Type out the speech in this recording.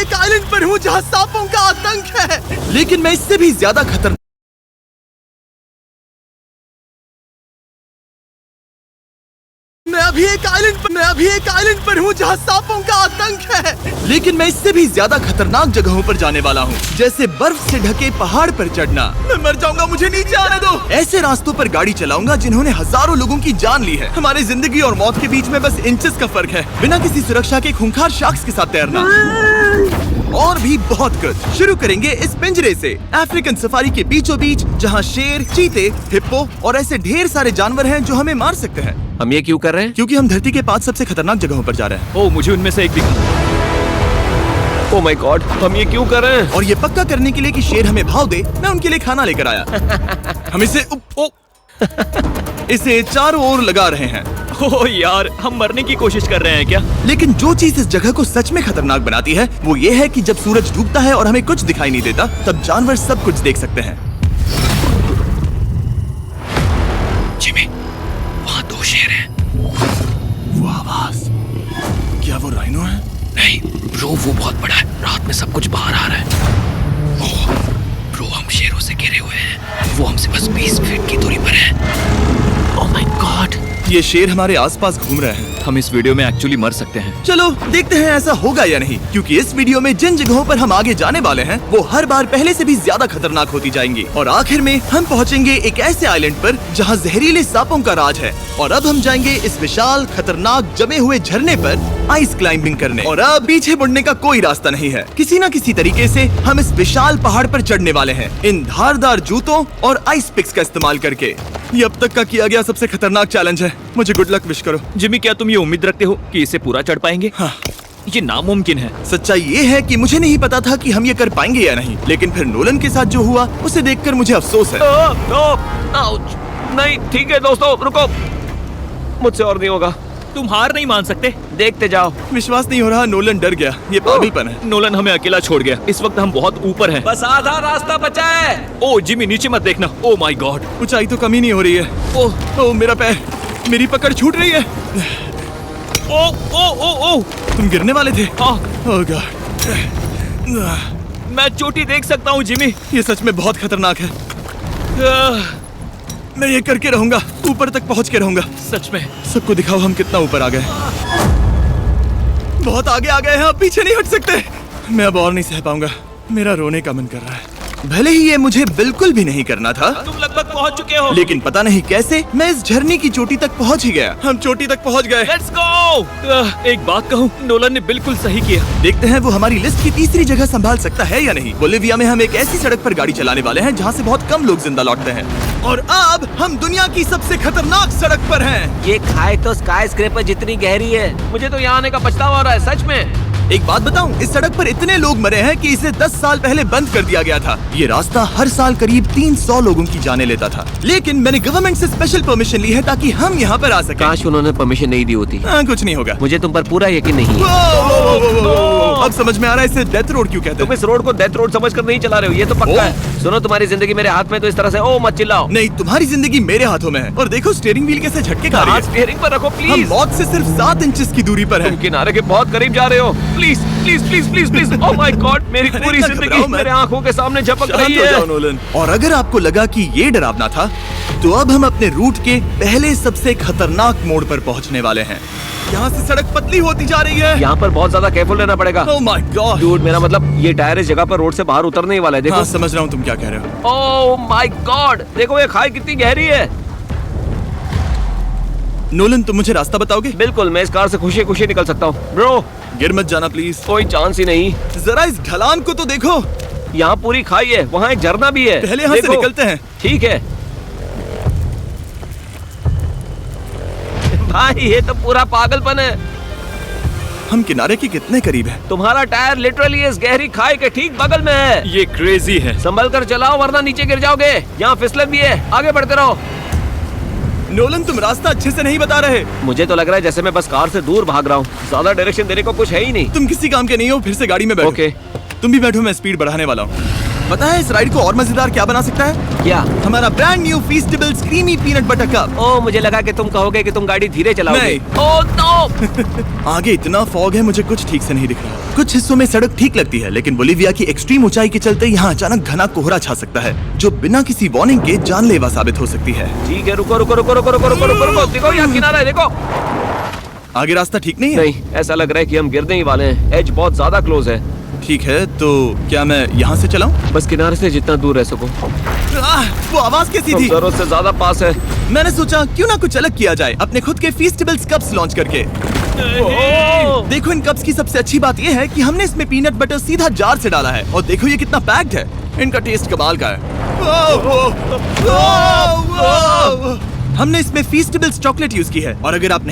एक आइलैंड पर हूँ जहाँ सांपों का आतंक है, लेकिन मैं इससे भी ज्यादा खतरनाक। मैं अभी एक आइलैंड पर हूँ जहाँ सांपों का आतंक है, लेकिन मैं इससे भी ज्यादा खतरनाक जगहों पर जाने वाला हूँ, जैसे बर्फ से ढके पहाड़ पर चढ़ना। मैं मर जाऊंगा, मुझे नीचे आने दो। ऐसे रास्तों पर गाड़ी चलाऊंगा जिन्होंने हजारों लोगों की जान ली है। हमारी जिंदगी और मौत के बीच में बस इंचेस का फर्क है। बिना किसी सुरक्षा के खूंखार शार्क्स के साथ तैरना और भी बहुत कुछ। शुरू करेंगे इस पिंजरे से, अफ्रीकन सफारी के बीचों बीच, जहाँ शेर, चीते, हिप्पो और ऐसे ढेर सारे जानवर हैं जो हमें मार सकते हैं। हम ये क्यों कर रहे हैं? क्योंकि हम धरती के 5 सबसे खतरनाक जगहों पर जा रहे हैं। ओह, मुझे उनमें से एक दिखा। ओह माय गॉड, हम ये क्यों कर रहे हैं? और ये पक्का करने के लिए कि शेर हमें भाव दे, मैं उनके लिए खाना लेकर आया। हम इसे चारों ओर लगा रहे हैं। ओह यार, हम मरने की कोशिश कर रहे हैं क्या? लेकिन जो चीज इस जगह को सच में खतरनाक बनाती है वो ये है कि जब सूरज डूबता है और हमें कुछ दिखाई नहीं देता, तब जानवर सब कुछ देख सकते हैं। जिमी, वहाँ 2 शेर हैं। वो आवाज, क्या वो राइनो है? नहीं ब्रो, वो बहुत बड़ा है। रात में सब कुछ बाहर आ रहा है। ओह ब्रो, हम शेरों से घिरे हुए हैं। वो हमसे बस 20 फीट की दूरी पर है। ओह माय गॉड, ये शेर हमारे आसपास घूम रहे हैं। हम इस वीडियो में एक्चुअली मर सकते हैं। चलो देखते हैं ऐसा होगा या नहीं, क्योंकि इस वीडियो में जिन जगहों पर हम आगे जाने वाले हैं वो हर बार पहले से भी ज्यादा खतरनाक होती जाएंगी। और आखिर में हम पहुंचेंगे एक ऐसे आइलैंड पर जहां जहरीले सांपों का राज है। और अब हम जाएंगे इस विशाल, खतरनाक, जमे हुए झरने पर आइस क्लाइंबिंग करने। और अब पीछे मुड़ने का कोई रास्ता नहीं है। किसी न किसी तरीके से हम इस विशाल पहाड़ पर चढ़ने वाले हैं, इन धारदार जूतों और आइस पिक्स का इस्तेमाल करके। ये अब तक का किया गया सबसे खतरनाक चैलेंज है। मुझे गुड लक विश करो। जिमी, क्या तुम ये उम्मीद रखते हो कि इसे पूरा चढ़ पाएंगे? हाँ। ये नामुमकिन है। सच्चाई ये है कि मुझे नहीं पता था कि हम ये कर पाएंगे या नहीं, लेकिन फिर नोलन के साथ जो हुआ उसे देखकर मुझे अफसोस है। नहीं, ठीक है दोस्तों, रुको। मुझसे और नहीं होगा। तुम हार नहीं मान सकते। देखते जाओ। विश्वास नहीं हो रहा, नोलन डर गया। ये पागलपन है। नोलन हमें अकेला छोड़ गया। इस वक्त हम बहुत ऊपर हैं। बस आधा रास्ता बचा है। ओह जिमी, नीचे मत देखना। ओह माय गॉड, ऊंचाई तो कमी नहीं हो रही है। ओह मेरा पैर, मेरी पकड़ छूट रही है। ओह तुम गिरने वाले थे। ओह गॉड, मैं चोटी देख सकता हूँ जिमी। ये सच में बहुत खतरनाक है। मैं ये करके रहूंगा, ऊपर तक पहुंच के रहूंगा। सच में। सबको दिखाओ हम कितना ऊपर आ गए। बहुत आगे आ गए हैं, अब पीछे नहीं हट सकते। मैं अब और नहीं सह पाऊंगा, मेरा रोने का मन कर रहा है। भले ही ये मुझे बिल्कुल भी नहीं करना था। तुम लगभग पहुंच चुके हो। लेकिन पता नहीं कैसे मैं इस झरने की चोटी तक पहुंच ही गया। हम चोटी तक पहुंच गए। Let's go. एक बात कहूँ, नोलन ने बिल्कुल सही किया। देखते हैं वो हमारी लिस्ट की तीसरी जगह संभाल सकता है या नहीं। बोलिविया में हम एक ऐसी सड़क पर गाड़ी चलाने वाले हैं जहाँ से बहुत कम लोग जिंदा लौटते हैं। और अब हम दुनिया की सबसे खतरनाक सड़क पर हैं। ये खाई तो स्काई स्क्रैपर जितनी गहरी है। मुझे तो यहाँ आने का पछतावा हो रहा है, सच में। एक बात बताऊं, इस सड़क पर इतने लोग मरे हैं कि इसे 10 साल पहले बंद कर दिया गया था। ये रास्ता हर साल करीब 300 लोगों की जाने लेता था, लेकिन मैंने गवर्नमेंट से स्पेशल परमिशन ली है ताकि हम यहाँ पर आ सकें। काश उन्होंने परमिशन नहीं दी होती। कुछ नहीं होगा। मुझे तुम पर पूरा यकीन नहीं है। अब समझ में आ रहा है इसे डेथ रोड क्यों कहते तुम इस रोड को डेथ रोड समझकर नहीं चला रहे हो, ये तो पक्का है। सुनो, तुम्हारी जिंदगी मेरे हाथ में, तो इस तरह से ओ मत चिल्लाओ। नहीं, तुम्हारी जिंदगी मेरे हाथों में है। और देखो स्टीयरिंग व्हील कैसे झटके खा रही है। स्टीयरिंग पर रखो हम प्लीज। मौत से सिर्फ 7 इंचेस की दूरी पर है। तुम किनारे के बहुत करीब जा रहे हो। Please please please please please. Oh my God, मेरी पूरी जिंदगी मेरे आंखों के सामने झपक रही है। और अगर आपको लगा कि ये डरावना था, तो अब हम अपने रूट के पहले सबसे खतरनाक मोड़ पर पहुंचने वाले हैं। यहाँ से सड़क पतली होती जा रही है। यहाँ पर बहुत ज्यादा केयरफुल रहना पड़ेगा। ओह माय गॉड डूड, मेरा मतलब ये टायर इस जगह पर रोड से बाहर उतरने ही वाला है। देखो। हाँ, समझ रहा हूँ तुम क्या कह रहे हो। ओह माय गॉड, देखो ये खाई कितनी गहरी है। नोलन, तुम मुझे रास्ता बताओगे? बिल्कुल, मैं इस कार से खुशी खुशी निकल सकता हूँ। ब्रो, गिर मत जाना प्लीज। कोई चांस ही नहीं। जरा इस ढलान को तो देखो। यहाँ पूरी खाई है, वहाँ एक झरना भी है। पहले यहाँ से निकलते हैं। ठीक है भाई, ये तो पूरा पागलपन है। हम किनारे के कितने करीब हैं? तुम्हारा टायर लिटरली इस गहरी खाई के ठीक बगल में है। ये क्रेजी है। संभल कर चलाओ वरना नीचे गिर जाओगे। यहाँ फिसलन भी है, आगे बढ़ते रहो। नोलन, तुम रास्ता अच्छे से नहीं बता रहे। मुझे तो लग रहा है जैसे मैं बस कार से दूर भाग रहा हूँ। ज्यादा डायरेक्शन देने को कुछ है ही नहीं। तुम किसी काम के नहीं हो, फिर से गाड़ी में बैठो। ओके। तुम भी बैठो, मैं स्पीड बढ़ाने वाला हूँ। पता है इस राइड को और मजेदार क्या बना सकता है? क्या? हमारा brand new Feastables creamy peanut butter cup. ओ, मुझे लगा कि तुम कहोगे कि तुम गाड़ी धीरे चलाओगे। नहीं। Oh no! आगे इतना फॉग है, मुझे कुछ ठीक से नहीं दिख रहा। कुछ हिस्सों में सड़क ठीक लगती है, लेकिन बोलीविया की एक्सट्रीम ऊंचाई के चलते यहाँ अचानक घना कोहरा छा सकता है, जो बिना किसी वार्निंग के जानलेवा साबित हो सकती है। ठीक है, रुको रुको रुको रुको रुको रुको रुको रुको, देखो यहाँ किनारा है, देखो। आगे रास्ता ठीक नहीं है? नहीं, ऐसा लग रहा है कि हम गिरने ही वाले हैं। एज बहुत ज्यादा क्लोज है। ठीक है, तो क्या मैं यहाँ से चलाऊं? बस किनारे से जितना दूर रह सको। वो आवाज कैसी तुम थी? जरूरत से ज्यादा पास है। मैंने सोचा क्यों ना कुछ अलग किया जाए, अपने खुद के फीस्टेबल्स कप्स लॉन्च करके। देखो इन कप्स की सबसे अच्छी बात ये है कि हमने इसमें पीनट बटर सीधा जार से डाला है, और देखो ये कितना पैक्ड है। इनका टेस्ट कमाल का है। हमने इसमें फीस्टेबल्स चॉकलेट यूज की है, और अगर आप